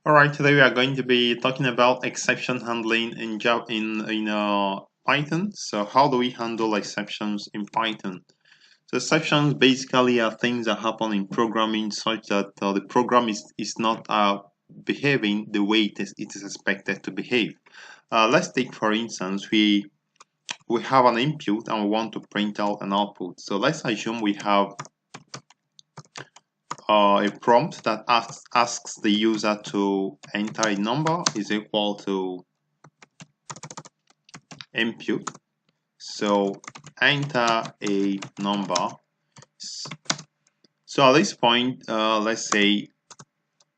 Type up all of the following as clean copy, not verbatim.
Alright, today we are going to be talking about exception handling in Java in Python. So how do we handle exceptions in Python? So exceptions basically are things that happen in programming such that the program is not behaving the way it is expected to behave. Let's take for instance we have an input and we want to print out an output. So let's assume we have a prompt that asks the user to enter a number is equal to input. So enter a number. So at this point, let's say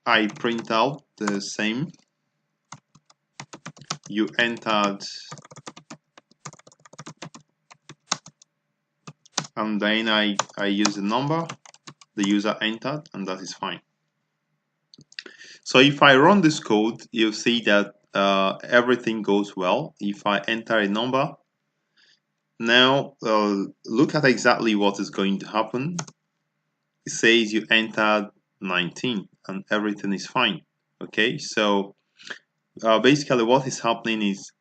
I print out the same. You entered, and then I use the number the user entered, and that is fine. So if I run this code, you'll see that everything goes well. If I enter a number, now look at exactly what is going to happen. It says you entered 19 and everything is fine. Okay, so basically what is happening is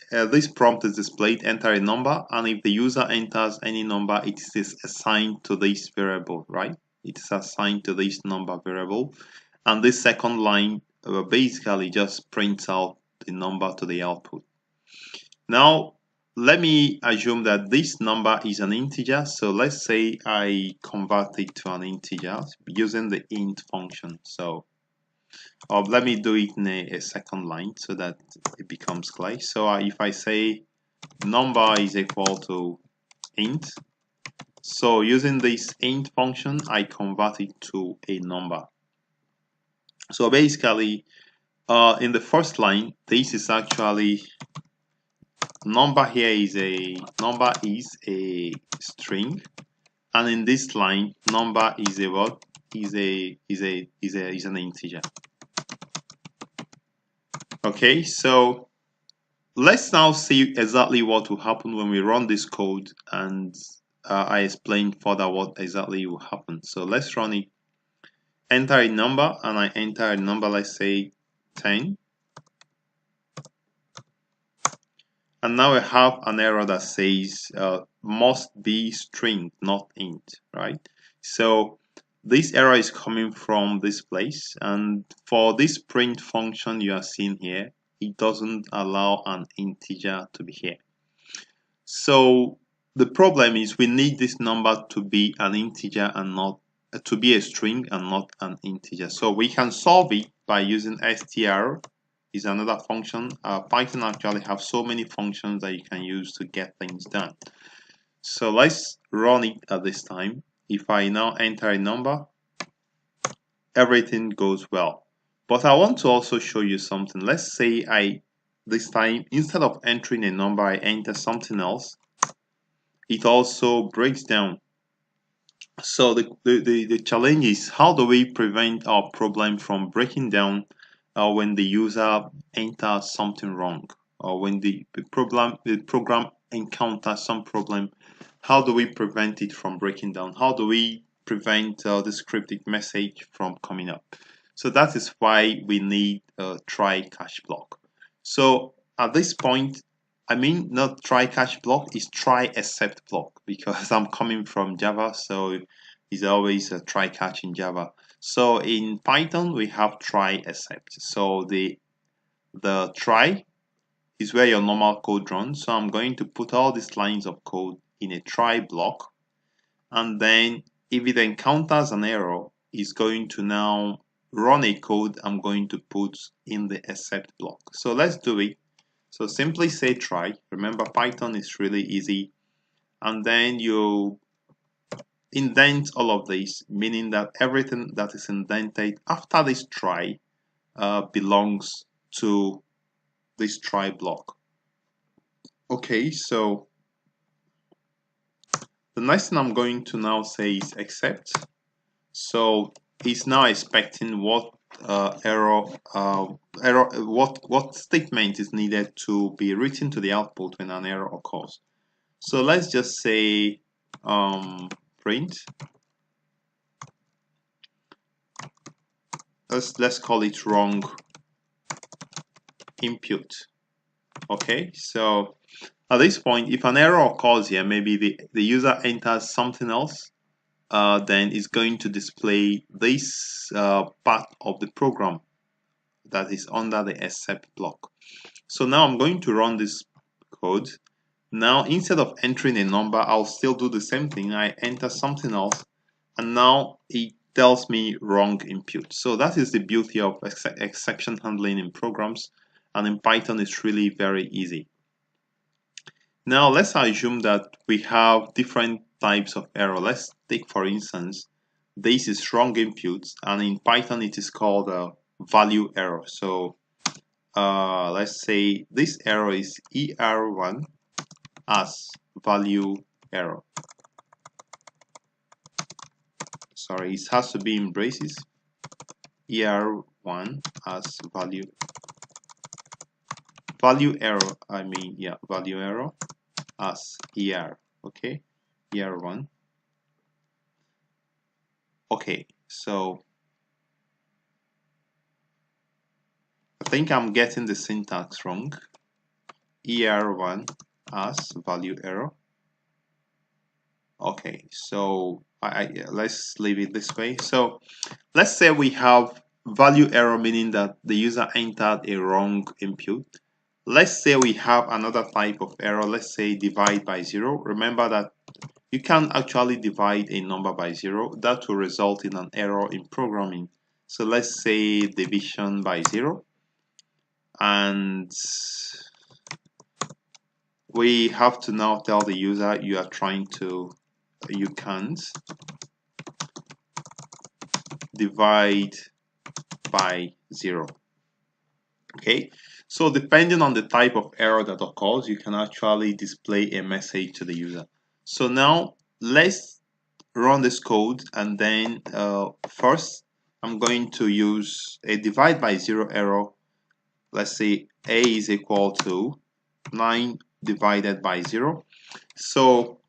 this prompt is displayed, enter a number, and if the user enters any number, it is assigned to this variable, right? It is assigned to this number variable, and this second line basically just prints out the number to the output. Now let me assume that this number is an integer, so let's say I convert it to an integer using the int function. So let me do it in a second line so that it becomes clear. So if I say number is equal to int, so using this int function, I convert it to a number. So basically, in the first line, this is actually number here is a string, and in this line, number is a what? Is an integer. Okay, so let's now see exactly what will happen when we run this code, and I explain further what exactly will happen. So let's run it. Enter a number, and I enter a number, let's say 10. And now I have an error that says must be string, not int, right? So this error is coming from this place, and for this print function you are seeing here, it doesn't allow an integer to be here. So the problem is we need this number to be an integer and not to be a string and not an integer. So we can solve it by using str is another function. Python actually have so many functions that you can use to get things done. So let's run it at this time. If I now enter a number, everything goes well. But I want to also show you something. Let's say this time, instead of entering a number, I enter something else. It also breaks down. So the challenge is, how do we prevent our problem from breaking down when the user enters something wrong, or when the program encounters some problem? How do we prevent it from breaking down? How do we prevent the scripted message from coming up? So that is why we need a try catch block. So at this point, I mean, not try catch block, is try except block, because I'm coming from Java, so it's always a try catch in Java. So in Python we have try except. So the try is where your normal code runs. So I'm going to put all these lines of code in a try block, and then if it encounters an error, it's going to now run a code I'm going to put in the except block. So let's do it. So simply say try. Remember, Python is really easy. And then you indent all of this, meaning that everything that is indented after this try belongs to this try block. Okay, so the next thing I'm going to now say is except. So it's now expecting what what statement is needed to be written to the output when an error occurs. So let's just say print. Let's call it wrong input. Okay, so at this point, if an error occurs here, maybe the user enters something else, then it's going to display this part of the program that is under the except block. So now I'm going to run this code. Now instead of entering a number, I'll still do the same thing. I enter something else, and now it tells me wrong input. So that is the beauty of exception handling in programs, and in Python it's really very easy. Now let's assume that we have different types of error. Let's take, for instance, this is wrong input, and in Python it is called a value error. So let's say this error is ER1 as value error. Sorry, it has to be in braces. ER1 as value error. I mean, yeah, value error as ER. Okay, ER1. Okay, so I think I'm getting the syntax wrong. ER1 as value error. Okay, so let's leave it this way. So let's say we have value error, meaning that the user entered a wrong input. Let's say we have another type of error. Let's say divide by 0. Remember that you can actually divide a number by 0. That will result in an error in programming. So let's say division by 0. And we have to now tell the user you can't divide by 0. Okay, so depending on the type of error that occurs, you can actually display a message to the user. So now let's run this code, and then first I'm going to use a divide by 0 error. Let's say a is equal to 9 divided by 0. So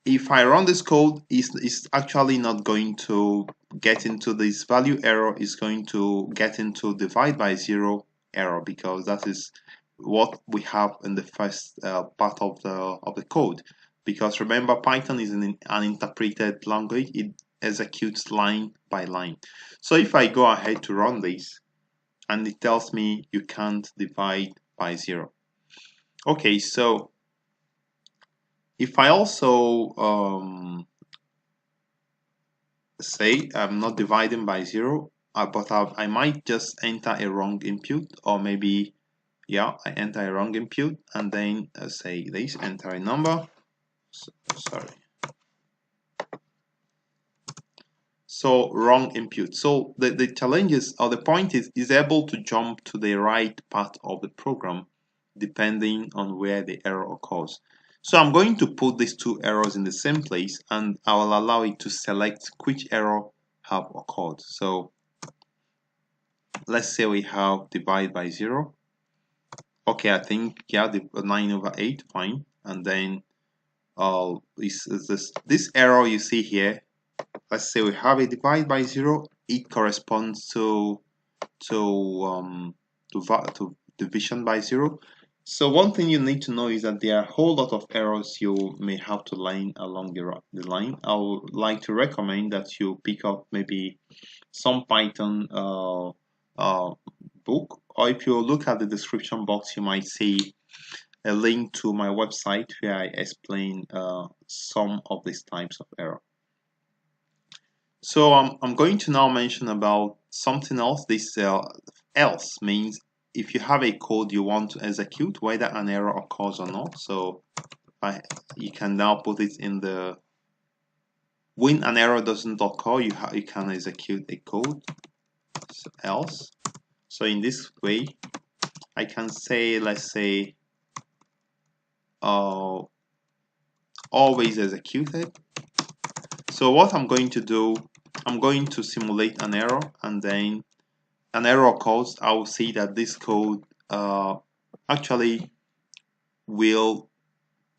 if I run this code, it's actually not going to get into this value error. It's going to get into divide by 0 error, because that is what we have in the first part of the code. Because remember, Python is an interpreted language. It executes line by line. So if I go ahead to run this, and it tells me you can't divide by 0. Okay, so if I also say I'm not dividing by 0, but I might just enter a wrong input, or maybe, yeah, I enter a wrong input, and then say this, enter a number. Sorry. So wrong input. So the challenge is, or the point is able to jump to the right part of the program depending on where the error occurs. So I'm going to put these two errors in the same place, and I will allow it to select which error have occurred. So let's say we have divide by 0. Okay, I think, yeah, the 9 over 8, fine. And then this error you see here, let's say we have a divide by 0, it corresponds to division by 0. So one thing you need to know is that there are a whole lot of errors you may have to line along the line. I would like to recommend that you pick up maybe some Python book, or if you look at the description box, you might see a link to my website where I explain some of these types of error. So I'm going to now mention about something else. This else means if you have a code you want to execute, whether an error occurs or not. So you can now put it in the, when an error doesn't occur, you can execute a code. So else. So in this way, I can say, let's say, always executed. So what I'm going to do, I'm going to simulate an error, and then an error occurs. I will see that this code actually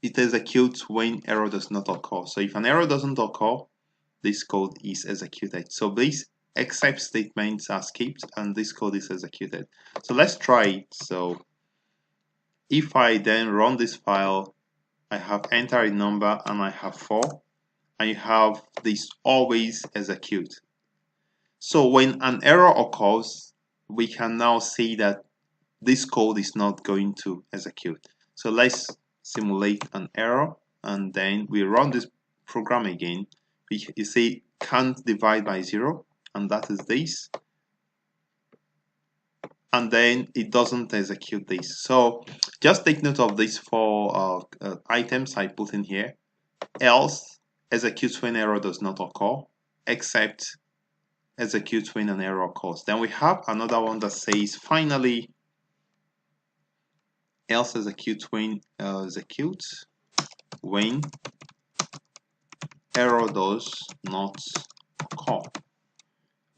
it executes when error does not occur. So if an error doesn't occur, this code is executed. So except statements are skipped and this code is executed. So let's try it. So if I then run this file, I have enter a number and I have 4, and you have this always execute. So when an error occurs, we can now see that this code is not going to execute. So let's simulate an error and then we run this program again. You see can't divide by 0, and that is this, and then it doesn't execute this. So just take note of these 4 items I put in here. Else executes when error does not occur, except executes when an error occurs. Then we have another one that says finally, else executes when error does not occur.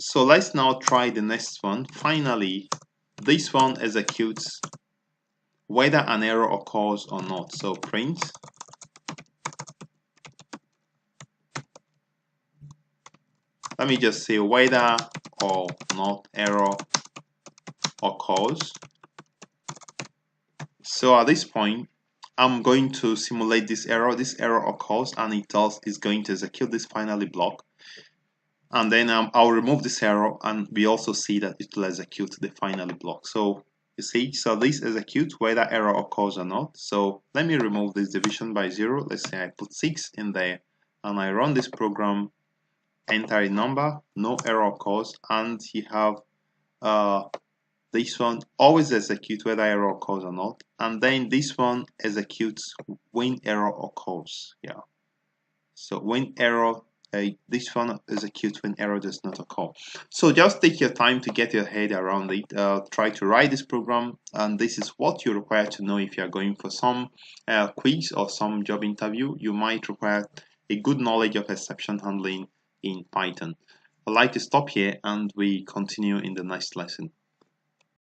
So let's now try the next one. Finally, this one executes whether an error occurs or not. So print let me just say whether or not error occurs. So at this point, I'm going to simulate this error. This error occurs and is going to execute this finally block. And then I'll remove this error, and we also see that it will execute the finally block. So you see, so this executes whether error occurs or not. So let me remove this division by 0. Let's say I put 6 in there and I run this program, enter a number, no error occurs, and you have this one always execute whether error occurs or not, and then this one executes when error occurs. Yeah. So when error, this one executes when error does not occur. So just take your time to get your head around it. Try to write this program, and this is what you require to know if you are going for some quiz or some job interview. You might require a good knowledge of exception handling in Python. I'd like to stop here and we continue in the next lesson.